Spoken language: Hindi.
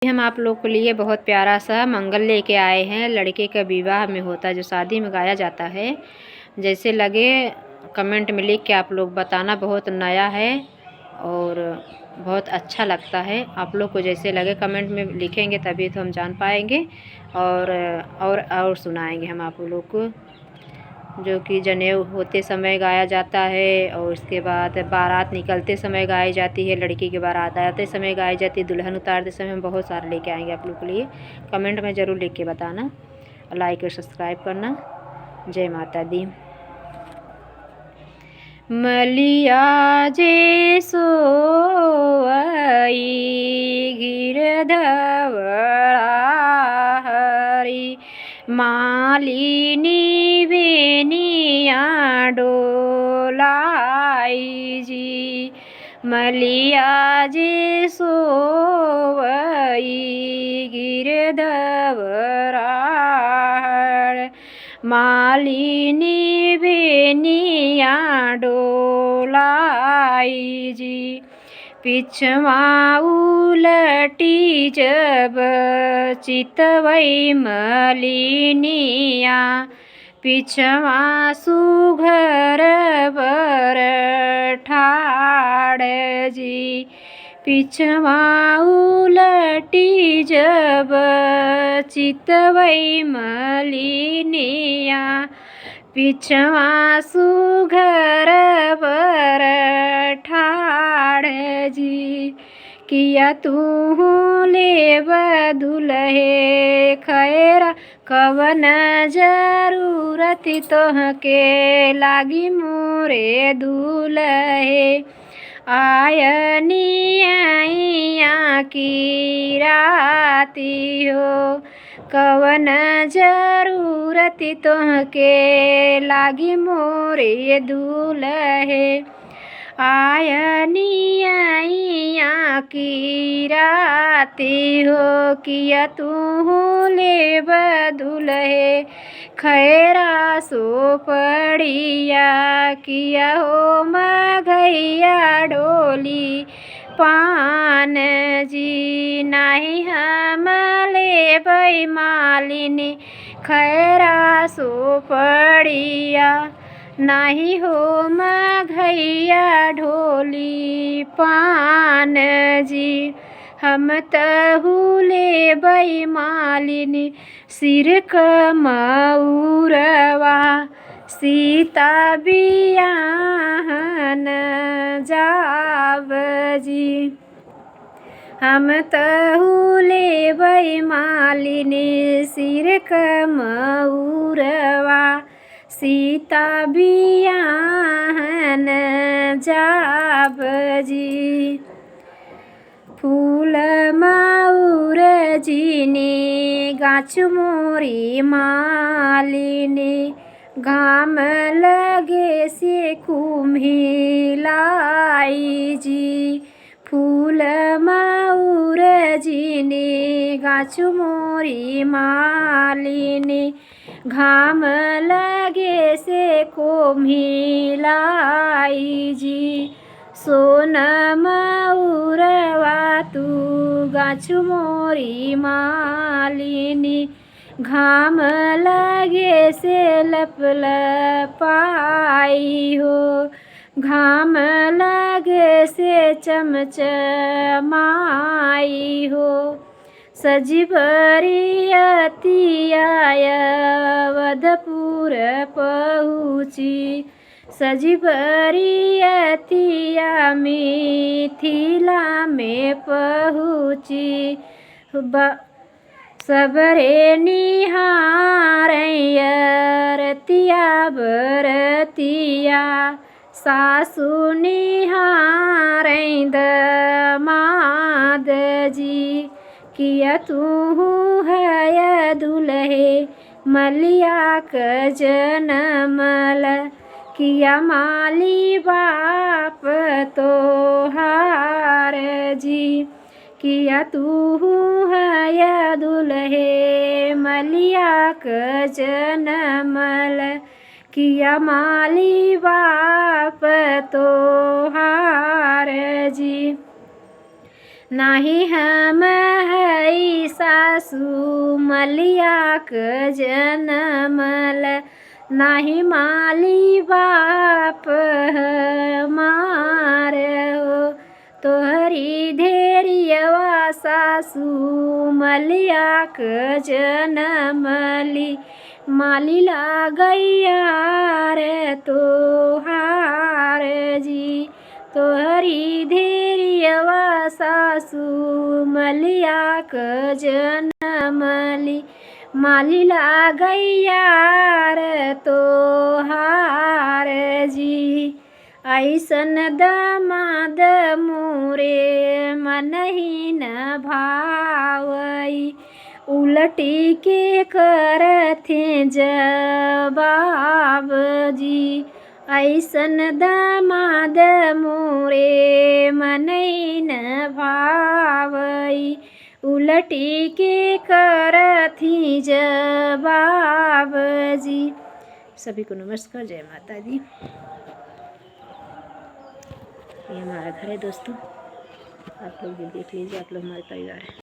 हम आप लोग के लिए बहुत प्यारा सा मंगल लेके आए हैं। लड़के का विवाह में होता है, जो शादी में गाया जाता है। जैसे लगे कमेंट में लिख के आप लोग बताना। बहुत नया है और बहुत अच्छा लगता है। आप लोग को जैसे लगे कमेंट में लिखेंगे तभी तो हम जान पाएंगे और सुनाएंगे हम आप लोग को। जो कि जनेऊ होते समय गाया जाता है और उसके बाद बारात निकलते समय गाई जाती है, लड़की की बारात आते समय गाई जाती है, दुल्हन उतारते समय हम बहुत सारे लेके आएंगे आप लोग के लिए। कमेंट में ज़रूर लिख के बताना और लाइक और सब्सक्राइब करना। जय माता दी। मलिया जे सोई गिरधवड़ा हरी, मालिनी बेनिया डोलाई जी। मलिया जे सोई गिरधवड़ा, मालिनी बेनिया डोलाई जी। पिछवा उलटी जब चितवई मलिनिया, पिछवा सुघर बर ठाड़ जी। पिछवा उलटी जब चितवई मलिनिया, पिछवा सुघर बर ठाड़ जी। किया तू लेब दुल्हे खैरा, कवन जरूरत तोहके लागी मोरे दुल्हे। आयनी आइया की राती हो, कवन जरूरत तोहके लागी मोरे दुल्हे। आयनी आइया की राती हो, किया तू लेब दुल्हे खैरा सोपड़िया। किया हो मघैया डोली पान जी, नाही हम लेबै मालिनी खैरा सोपड़िया। नाही हो मघैया ढोली पान जी, हम तहु लेबै मालिनी सिर क मऊरवा। सीता बियाहन जाव जी, हम तहु लेबै मालिनी सिर क मऊरवा। सीता बियाहन जाव जी। फूल मऊर जीनी गाछु मोरी मालिनी, घाम लगे से कुम्हिलाई जी। फूल मऊर जीनी गाछु मोरी मालिनी, घाम लगे से कुम्हिलाई जी। सोन मऊरवा तू गाछु मोरी मालिनी, घाम लगे से लपलपाई हो। घाम लगे से चमचमाई हो। सजी बरियतिया अवधपुर पहुँची, सजी बरियतिया मिथिला में पहुँची। सबरे निहारैया रतिया बरतिया, सासु निहारै दमाद जी। किया तू है दुल्हे मलिया क जनमल, किया माली बाप तोहार जी। किया तू है दुल्हे मलिया क जनमल, किया माली बाप तोहार जी। नाही हम है सासू मलिया क जनमल नाही माली बाप हमार हो। तोहरी धैर्यवा सासू मलिया क जनमली माली लागैया रे तोहार जी। तोहरी धैर्यवा सासू मलिया क जनमली माली लागैया रे तोहार जी। ऐसन दमाद मोरे मनहि न भावई उलटी के करथे जवाब जी। ऐसन दमाद मोरे मनहि न भावई उलटी के करथी जवाब जी। सभी को नमस्कार, जय माता दी। ये हमारा घर है दोस्तों, आप लोग भी देख लीजिए, आप लोग हमारे परिवार हैं।